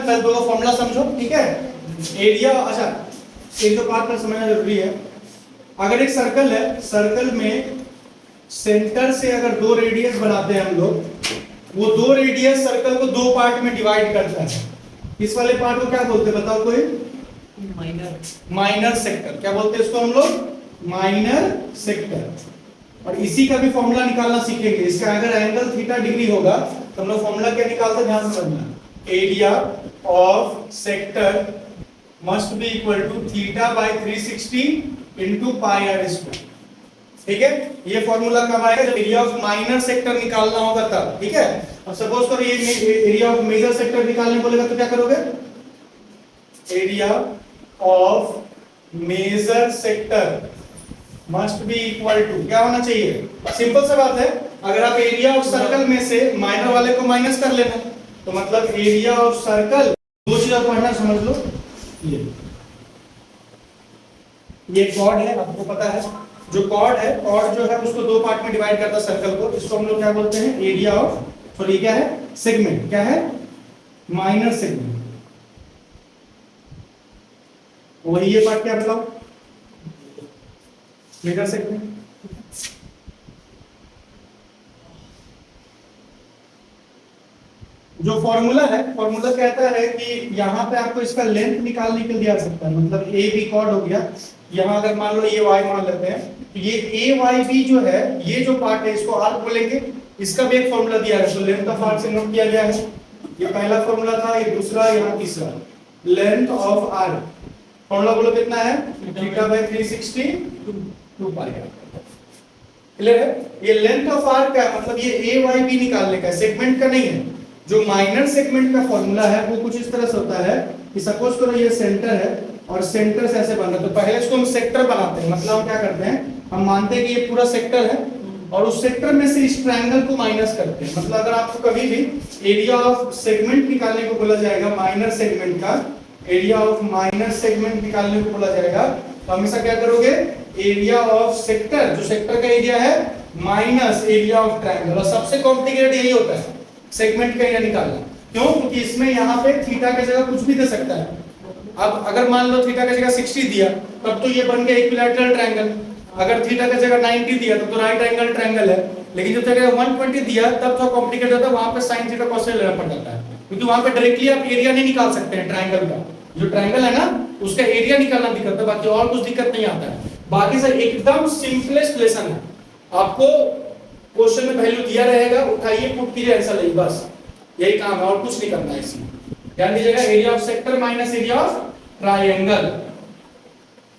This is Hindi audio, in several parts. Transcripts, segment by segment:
पहले दो फॉर्मूला समझो, ठीक है। एरिया, अच्छा एक दो पार्ट पर समझना जरूरी है। अगर एक सर्कल है, सर्कल में सेंटर से अगर दो रेडियस बनाते हैं हम लोग, वो दो रेडियस सर्कल को दो पार्ट में डिवाइड करता है। इस वाले पार्ट को क्या बोलते हैं बताओ कोई? Minor sector. क्या बोलते हैं इसको हम लोग? Minor sector. और इसी का भी फॉर्मूला निकालना सीखेंगे। इसका अगर एंगल थीटा डिग्री होगा तो हम लोग फॉर्मूला क्या निकालते हैं, ध्यान समझना। Area of sector must be equal to theta by 360 into pi are square. ठीक है, ये फॉर्मूला कब आएगा? जब एरिया ऑफ माइनर सेक्टर निकालना होगा तब। ठीक है, अब सपोज करो ये एरिया ऑफ मेजर सेक्टर निकालने बोलेगा तो क्या करोगे? Area of major sector must be equal to क्या होना चाहिए? सिंपल सा बात है, अगर आप एरिया ऑफ सर्कल में से माइनर वाले को माइनस कर लेना तो मतलब एरिया ऑफ सर्कल, दो चीज आप पढ़ना समझ लो। ये कॉर्ड है, आपको पता है जो कॉर्ड है, कॉर्ड जो है उसको दो पार्ट में डिवाइड करता है सर्कल को। इसको हम लोग क्या बोलते हैं? एरिया ऑफ, सॉरी क्या है? सेगमेंट। क्या है? Minor segment. वही ये पार्ट क्या बताओ? Major segment. जो फॉर्मूला है, फॉर्मूला कहता है कि यहाँ पे आपको इसका लेंथ निकालने के लिए दिया सकता है। मतलब ए बी कॉर्ड हो गया, यहाँ अगर मान लो ये वाई मान लेते हैं तो ये ए वाई बी जो है, ये जो पार्ट है इसको आर्क बोलेंगे। इसका भी एक फॉर्मूला दिया है, तो लेंथ ऑफ आर्क से नोट किया गया है। ये पहला फॉर्मूला था, ये दूसरा, यहाँ तीसरा। लेंथ ऑफ आर्क फॉर्मूला बोलो कितना है? Theta by 360 2 pi R. Clear है? ये लेंथ ऑफ आर्क का मतलब ये ए वाई बी निकालने का, सेगमेंट का नहीं है। जो माइनर सेगमेंट का फॉर्मूला है वो कुछ इस तरह से होता है कि सपोज करो ये सेंटर है और सेंटर से ऐसे बन रहा है, तो पहले इसको हम सेक्टर बनाते हैं। मतलब हम क्या करते हैं, हम मानते हैं कि ये पूरा सेक्टर है और उस सेक्टर में से इस ट्रायंगल को माइनस करते हैं। मतलब अगर आपको कभी भी एरिया ऑफ सेगमेंट निकालने को बोला जाएगा, माइनर सेगमेंट का एरिया ऑफ माइनर सेगमेंट निकालने को बोला जाएगा, तो हमेशा क्या करोगे? एरिया ऑफ सेक्टर, जो सेक्टर का एरिया है, माइनस एरिया ऑफ ट्रायंगल। और सबसे कॉम्प्लिकेटेड यही होता है सेगमेंट का एरिया निकालना। क्यों? क्योंकि इसमें यहाँ पे थीटा की जगह कुछ भी दे सकता है। अब अगर मान लो थीटा की जगह 60 दिया तब तो ये बन गया इक्विलैटरल ट्रायंगल। अगर थीटा की जगह 90 दिया तब तो राइट एंगल ट्रायंगल है। लेकिन जब जगह 120 दिया तब थोड़ा कॉम्प्लिकेटेड होता है, वहां पे sin थीटा cos थीटा लेना पड़ जाता है, क्योंकि वहां पे डायरेक्टली आप एरिया नहीं निकाल सकते हैं ट्रायंगल का। जो ट्रायंगल है ना उसका एरिया निकालना दिक्कत है, बाकी और कुछ दिक्कत नहीं आता है। बाकी सर एकदम सिंपलेस्ट लेसन है। आपको क्वेश्चन में वैल्यू दिया रहेगा, उठाइए, पुट कीजिए, आंसर लिखिए, बस यही काम है और कुछ नहीं करना है इसमें। ध्यान दीजिएगा, area of sector minus area of triangle.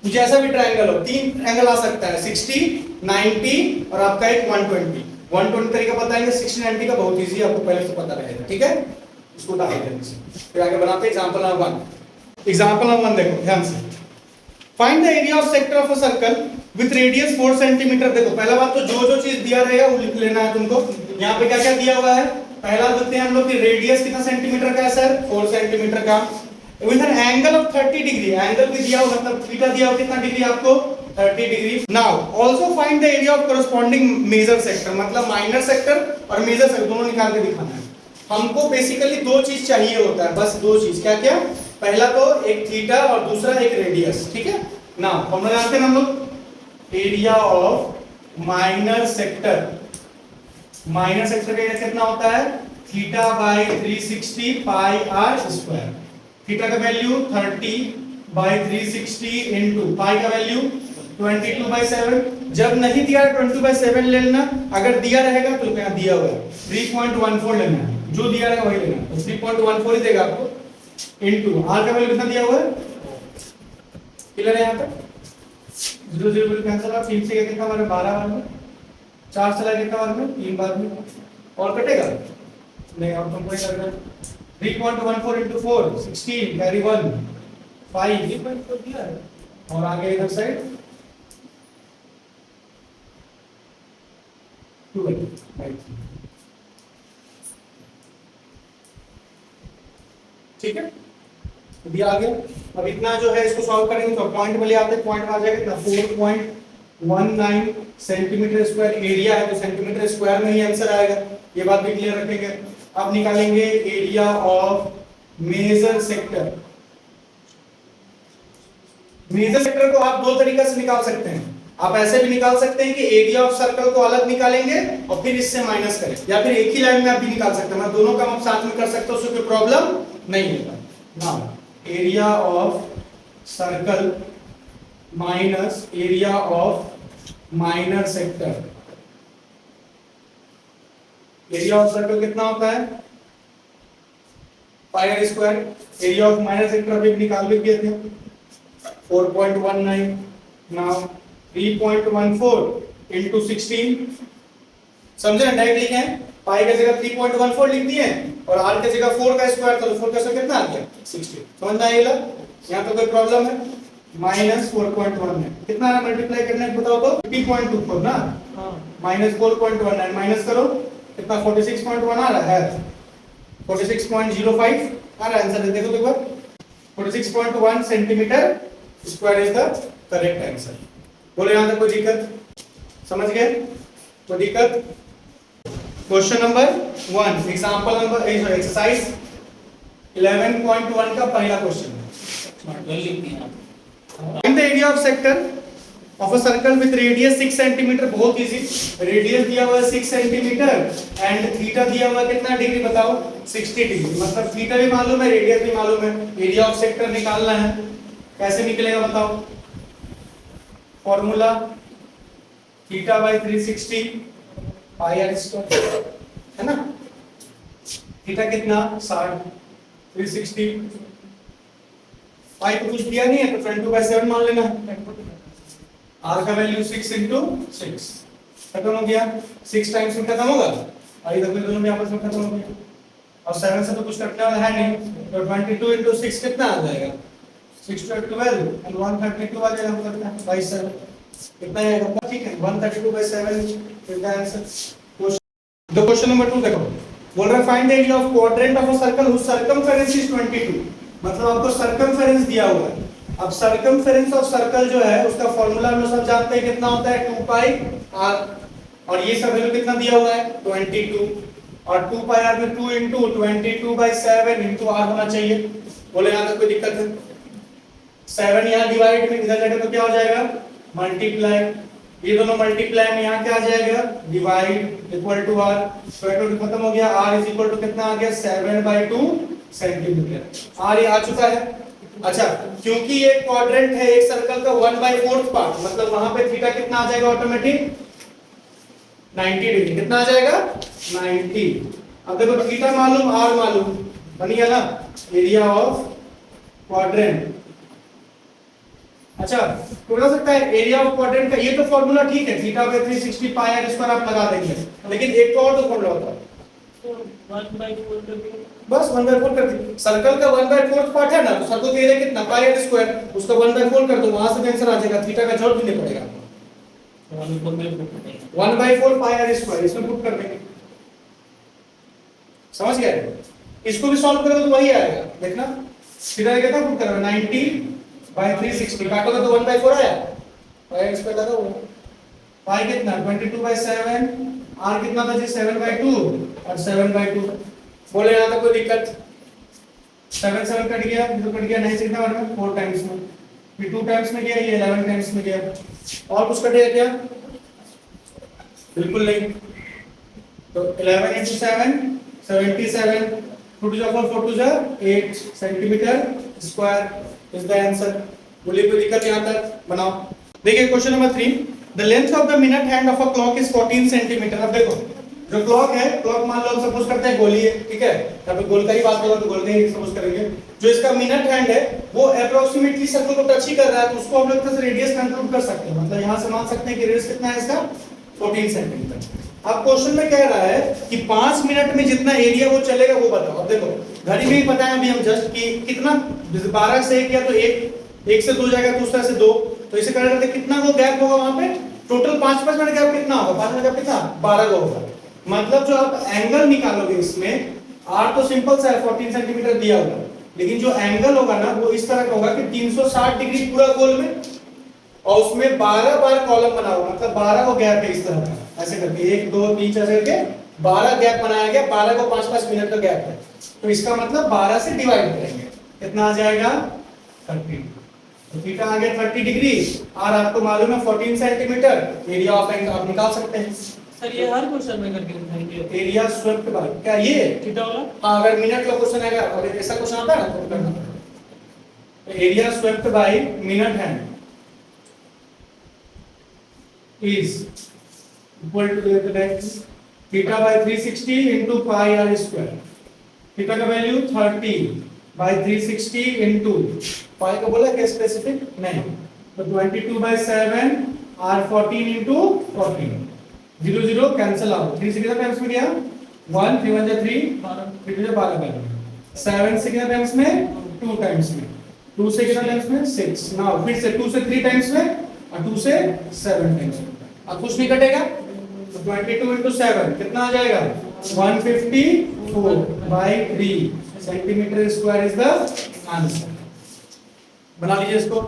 जैसा भी ट्रायंगल हो, तीन एंगल आ सकता है, 60, 90 और आपका एक 120। 120 तरीका बताएंगे, 60, 90 का बहुत इजी, आपको पहले से पता रहेगा। ठीक है, इसको उठा लेते हैं, फिर आगे बनाते हैं एग्जांपल नंबर 1। एग्जांपल नंबर 1 देखो ध्यान से। Find the area of sector of a circle with radius 4 centimetre. देखो पहला बात तो जो चीज दिया रहेगा वो लिख लेना है तुमको। यहाँ पे क्या क्या दिया हुआ है? पहला देखते हैं हम लोग कि रेडियस कितना सेंटीमीटर का है सर? 4 सेंटीमीटर का। With an angle of 30 degree, angle भी दिया हुआ, मतलब थीटा दिया हुआ कितना डिग्री आपको? 30 degree. Now also find the area of corresponding major sector, मतलब माइनर सेक्टर और मेजर सेक्टर दोनों निकाल के दिखाना है। हमको बेसिकली दो चीज चाहिए होता है, बस दो चीज। क्या क्या? पहला तो एक थीटा और दूसरा एक रेडियस। ठीक है, नाउ हम लोग जानते हैं हम लोग area of minor sector. Minor sector का एरिया कितना होता है? Theta by 360 pi are square. Theta का वैल्यू 30 बाय 360 इनटू पाई का वैल्यू 22/7। जब नहीं दिया 22/7 ले लेना, अगर दिया रहेगा तो क्या दिया हुआ है 3.14 लेना है, जो दिया रहेगा वही लेना, तो 3.14 ही देगा आपको। इनटू आर का वैल्यू कितना दिया हुआ है? क्लियर है? यहाँ पे 0 0 बिल्कुल कैंसिल। आप 3 से कितना बार में? 12 बार में। 4 चला कितना बार में? 3 बार में। और कटेगा नहीं, अब तुमको ही करना है। 3.14 into 4 16 कैरी 1 5 ये पॉइंट को दिया है। और आगे इधर साइड 12 ठीक है, दिया आ गया। अब इतना जो है इसको सॉल्व करेंगे तो पॉइंट में ले आते हैं, पॉइंट में आ जाएगा कितना? 4.19 सेंटीमीटर स्क्वायर एरिया है, तो सेंटीमीटर स्क्वायर में ही आंसर आएगा। ये बात भी क्लियर रखेंगे। अब निकालेंगे area of major sector. Major sector को आप दो तरीके से निकाल सकते हैं। आप ऐसे भी निकाल सकते हैं कि एरिया ऑफ सर्कल को अलग निकालेंगे और फिर इससे माइनस करें, या फिर एक ही लाइन में आप भी निकाल सकते हैं। मैं दोनों काम आप साथ में कर सकते हो, उससे कोई प्रॉब्लम नहीं होगा। Now area of circle minus area of minor sector. Area of circle कितना होता है? Pi are square. Area of minor sector भी निकाल भी किए थे 4.19। नाउ 3.14 into 16, समझे ना? डायरेक्ट लिखे हैं, पाई की जगह 3.14 लिख दिए और आर की जगह 4 का स्क्वायर था तो 4 का स्क्वायर कितना आ गया? 60। समझ में आएगा? यहाँ तो कोई प्रॉब्लम है? माइनस 4.19 कितना मल्टीप्लाई करना है बताओ तो? 50.24 ना, माइनस 4.19 माइनस करो कितना? 46.1 आ रहा है, 46.05 आ रहा है आंसर। देखो एक बार, 46.1 centimetre square is the correct answer. बोले यहां तक कोई दिक्कत? समझ गए? कोई दिक्कत? Question number 1, example number exercise 11.1 का पहला क्वेश्चन है। Find the area of sector of a circle with radius 6 centimetre. बहुत इजी, रेडियस दिया हुआ है 6 सेंटीमीटर एंड थीटा दिया हुआ कितना डिग्री बताओ? 60 डिग्री। मतलब थीटा भी मालूम है, रेडियस भी मालूम है, एरिया ऑफ सेक्टर निकालना है। कैसे निकलेगा बताओ? Formula theta by 360 pi are square, है ना? थीटा कितना? 60, 360 पाई को कुछ दिया नहीं है तो 22/7 मान लेना। आर का वैल्यू 6 into 6 खत्म हो गया। 6 टाइम्स में खत्म होगा और इधर भी दोनों में आपस में खत्म हो गया। और 7 से तो कुछ कटने वाला है नहीं, तो 22 into 6 कितना आ जाएगा? 6 to 12 and 132 आ जाएगा, मतलब 27 कितना आएगा? ठीक है, 132/7 is the answer. The question number 2 देखो, बोल रहा है find the area of quadrant of a circle whose circumference is 22। मतलब आपको सर्कमफेरेंस दिया हुआ है। अब सर्कमफेरेंस ऑफ सर्कल जो है उसका फार्मूला हम सब जानते हैं कितना होता है? 2 पाई आर। और ये सब वैल्यू कितना दिया हुआ है? 22। और 2 पाई आर में 2 into 22/7 into r होना चाहिए। बोले यहां तक कोई दिक्कत है? 7 यहाँ डिवाइड में इधर जाएगा तो क्या हो जाएगा? मल्टीप्लाई। ये दोनों मल्टीप्लाई में यहाँ क्या आ जाएगा? Divide equal to R. Square root खत्म हो गया। r इज इक्वल टू कितना आ गया? 7/2 सेंटीमीटर। r ये आ चुका है। अच्छा, क्योंकि ये क्वाड्रेंट है एक सर्कल का 1/4 पार्ट, मतलब वहां पे थीटा कितना आ जाएगा? Automatic 90 degree. कितना आ जाएगा? 90। अब देखो थीटा मालूम, r मालूम, बन गया ना? Area of quadrant. अच्छा, तो बता सकता है एरिया ऑफ क्वाड्रेंट का ये तो फॉर्मूला ठीक है, theta by 360 pi are square आप लगा देंगे, लेकिन एक तो और तो फॉर्मूला होता है, 1/4 कर दिया। बस 1/4 कर दी। सर्कल का 1/4 पार्ट है ना, तो सर्कल का एरिया कितना? पाई आर स्क्वायर, उसका 1/4 कर दो, वहां से आंसर आ जाएगा। थीटा का जरूरत भी नहीं पड़ेगा, 1/4 पाई आर स्क्वायर इसमें पुट कर देंगे। समझ गए? इसको भी सॉल्व करोगे तो वही आएगा, देखना सीधा कितना पुट करोगे? 90/360 काटोगे तो 1/4 आया, पाई आर स्क्वायर लगा हुआ। पाई कितना? 22/7, आर कितना था जी? 7/2 और 7/2। बोले यहां तक कोई दिक्कत? 7 7 कट गया, तो कट गया 9 से कितना बना? 4 टाइम्स में, फिर 2 टाइम्स में गया, ये 11 टाइम्स में गया। और कुछ कटेगा क्या? बिल्कुल नहीं। तो 11 into 7 77, 2 to 4 4 to 8 centimetre square is the answer. बोलिए कोई दिक्कत यहां तक? बनाओ। देखिए question number 3, the length of the minute hand of a clock is 14 centimetre. अब देखो जो क्लॉक है, क्लॉक मान लो हम सपोज करते हैं गोली है, ठीक है? यहाँ पे गोल का ही बात होगा तो गोल का ही सपोज करेंगे। जो इसका मिनट हैंड है वो अप्रोक्सीमेटली सर्कल को टच ही कर रहा है, तो उसको हम लोग से रेडियस कंक्लूड कर सकते हैं। मतलब यहाँ से मान सकते हैं कि रेडियस कितना है इसका? 14 सेंटीमीटर। अब क्वेश्चन में कह रहा है कि 5 मिनट में जितना एरिया वो चलेगा वो बताओ। अब देखो घड़ी में ही पता है अभी हम जस्ट कि कितना 12 से 1 या तो 1 से 2 जाएगा, दूसरा से 2, तो इसे कर करते कितना वो गैप होगा वहां पे? टोटल 5 मिनट गैप कितना होगा? 5 मिनट गैप कितना? 12 का होगा। मतलब जो आप एंगल निकालोगे इसमें, आर तो सिंपल सा है 14 सेंटीमीटर दिया हुआ, लेकिन जो एंगल होगा ना वो इस तरह का होगा कि 360 डिग्री पूरा गोल में, और उसमें 12 बार कॉलम बना होगा, मतलब 12 को गैप है इस तरह का, ऐसे करके 1 2 3 ऐसे करके 12 गैप बनाया गया, 12 को 5-5 मिनट का गैप है, तो इसका मतलब 12 से डिवाइड करेंगे, कितना आ जाएगा 30, तो थीटा आ गया 30 डिग्री, और आपको मालूम है 14 सेंटीमीटर, एरिया ऑफ एंगल आप निकाल सकते हैं। सर ये हर क्वेश्चन में करके दिखाएंगे एरिया स्वेप्ट बाय क्या ये थीटा वाला? हाँ, अगर मिनट का क्वेश्चन आएगा, अगर ऐसा क्वेश्चन आता है ना तो करना पड़ेगा। Area swept by minute hand is equal to theta by 360 into pi r square। Theta का वैल्यू 30 by 360 into pi को बोला क्या स्पेसिफिक नहीं, तो 22 by 7 r 14 into 14, 0 0 cancel out, 3 से कितना टाइम्स में गया 1, 3 1 3, 3 2 12 बार, 7 से कितना टाइम्स में 2 टाइम्स में, 2 से कितना टाइम्स में 6, नाउ फिर से 2 से 3 टाइम्स में और 2 से 7 टाइम्स में, अब कुछ नहीं कटेगा, तो 22 into 7 कितना आ जाएगा 154 by 3 centimetre square is the answer. बना लीजिए इसको।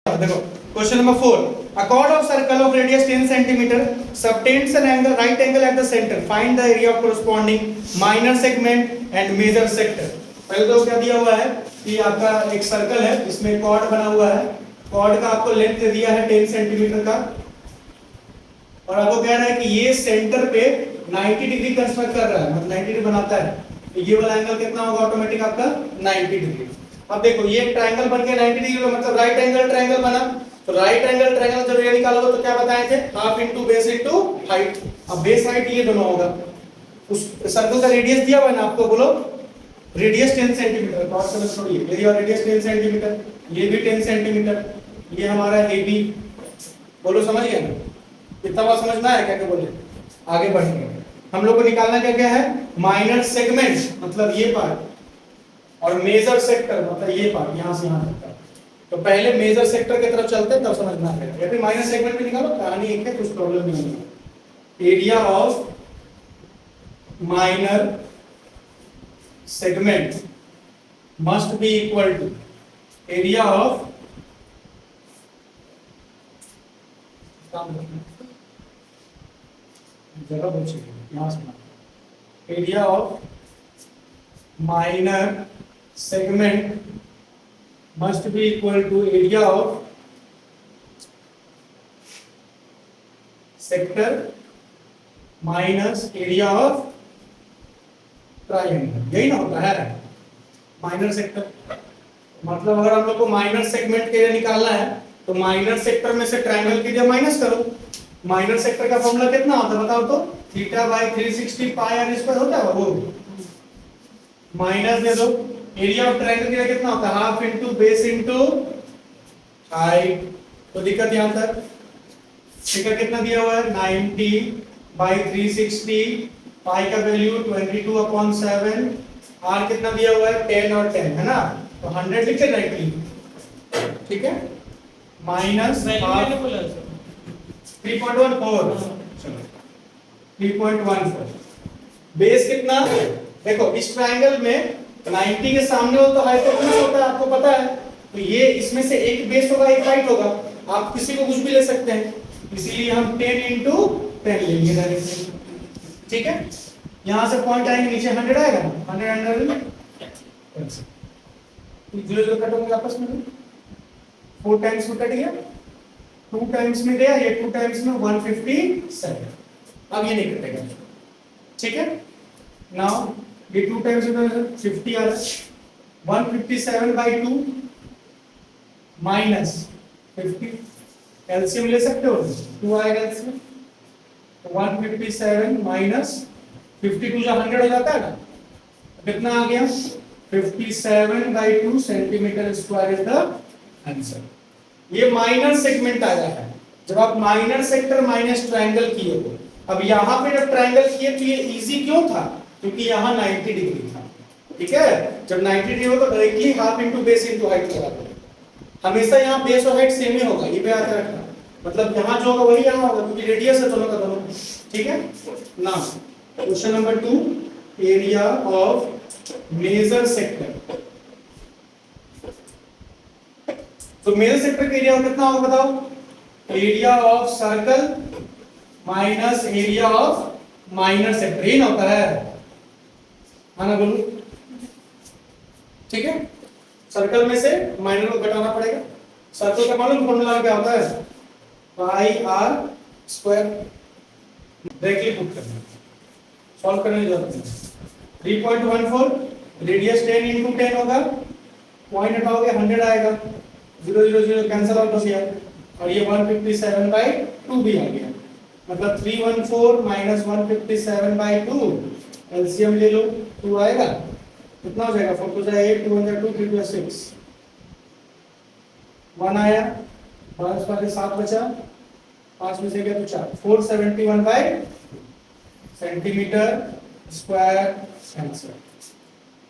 देखो question number 4, a chord of circle of radius 10 centimeter subtends an angle right angle at the center, find the area of corresponding minor segment and major sector। पहले तो क्या दिया हुआ है कि आपका एक सर्कल है, इसमें कॉर्ड बना हुआ है, कॉर्ड का आपको लेंथ दे दिया है 10 सेंटीमीटर का, और आपको कह रहा है कि ये सेंटर पे 90 डिग्री कंस्ट्रक्ट कर रहा है, मतलब 90 डिग्री बनाता है, तो ये वाला एंगल कितना होगा ऑटोमेटिक आपका 90 डिग्री। अब देखो ये एक ट्रायंगल बन गया 90 डिग्री का, मतलब राइट एंगल ट्रायंगल बना, तो राइट एंगल ट्रायंगल जब ये निकालोगे तो क्या बताए थे, half into base into height. अब बेस हाइट ये दोनों होगा, उस सर्कल का रेडियस दिया हुआ है ना आपको, बोलो रेडियस 10 सेंटीमीटर, क्रॉस सेक्शन छोड़िए, एरिया रेडियस 10 सेंटीमीटर, ये भी 10 सेंटीमीटर, ये हमारा AB, बोलो समझ गए ना, इतना बात समझना है क्या क्या बोले, आगे बढ़ेंगे। हम लोग को निकालना क्या क्या है, माइनर सेगमेंट मतलब ये पार्ट, और मेजर सेक्टर मतलब ये पार्ट यहां से यहां तक का। तो पहले मेजर सेक्टर की तरफ चलते हैं तब समझना है, या फिर माइनर सेगमेंट भी निकालो, कहानी एक है, कुछ प्रॉब्लम नहीं है। Area of minor segment must be equal to area of जगह पूछिए यहां से, area of minor segment must be equal to area of sector minus area of triangle, यही ना होता है माइनर सेक्टर। मतलब अगर हम लोग को माइनर सेगमेंट के लिए निकालना है तो माइनर सेक्टर में से ट्रायंगल के लिए माइनस करो, माइनर सेक्टर का फॉर्मूला कितना होता है बताओ तो, theta by 360 pi are square होता है, वो माइनस दे दो, एरिया ऑफ ट्रायंगल के लिए कितना होता है, half into base into height. तो दिक्कत यहां तक, थीटा कितना दिया हुआ है 90 बाय 360, पाई का वैल्यू 22/7, आर कितना दिया हुआ है 10 और 10 है ना, तो 100 लिख के डायरेक्टली, ठीक है, माइनस 3.14, चलो 3.14, बेस कितना, देखो इस ट्रायंगल में 90 के सामने हो तो हाइपोटेन्यूज होता है, आपको पता है, तो ये इसमें से एक बेस होगा एक हाइट होगा, आप किसी को कुछ भी ले सकते हैं, इसीलिए हम 10 into 10 लेंगे डायरेक्टली, ठीक है। यहां से पॉइंट आएंगे नीचे 100 आएगा ना, 100 0 0 कट होंगे आपस में, 4 टाइम्स में कट गया, 2 टाइम्स में गया, ये 2 टाइम्स में 157, अब ये नहीं कटेगा, ठीक है। नाउ ये 2 टाइम्स में 50 आ रहा है, 157 by 2 माइनस 50, एलसीएम ले सकते हो, 2 आएगा एलसीएम, 157 माइनस 52 जो 100 हो जाता है ना, कितना आ गया 57 by 2 centimetre square is the answer. ये माइनर सेगमेंट आया है, जब आप माइनर सेक्टर माइनस ट्रायंगल किए हो। अब यहाँ पे जब ट्रायंगल किए तो ये इजी क्यों था, क्योंकि यहाँ 90 डिग्री था, ठीक है। जब 90 डिग्री हो तो directly half into base into height लगा दो, हमेशा यहाँ बेस और हाइट सेम ही होगा, ये पे याद रखना, मतलब यहाँ जो होगा वही यहाँ होगा, क्योंकि रेडियस है दोनों का दोनों, ठीक है ना। Question number 2, area of major sector, तो मेजर सेक्टर का एरिया कितना होगा बताओ, area of circle minus area of minor sector ही ना होता है, हाँ ना बोलो, ठीक है। सर्कल में से माइनर को घटाना पड़ेगा। सर्कल का मालूम फॉर्मूला क्या होता है, pi are square. Directly put करना, सॉल्व करने की जरूरत नहीं। 3.14 रेडियस 10 into 10 होगा, पॉइंट हटाओगे 100 आएगा, 0 0 0 कैंसिल आउट हो गया, और ये 157/2 भी आ गया। मतलब 314 माइनस 157/2, एलसीएम ले लो, 2 आएगा, कितना हो जाएगा, 4 2 8, 2 2 3 2 6, 1 आया, 5 वाले 7 बचा, 5 में से गया तो 4, 471 सेंटीमीटर स्क्वायर आंसर।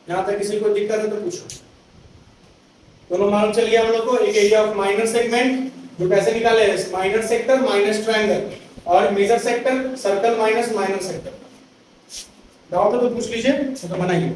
यहाँ तक किसी को दिक्कत है तो पूछो। दोनों मालूम चल गया हम लोग को। एक एरिया ऑफ माइनर सेगमेंट जो कैसे निकाले, माइनर सेक्टर माइनस ट्रायंगल, और major sector circle minus minor sector. Doubt है तो पूछ लीजिए, तो बनाइए।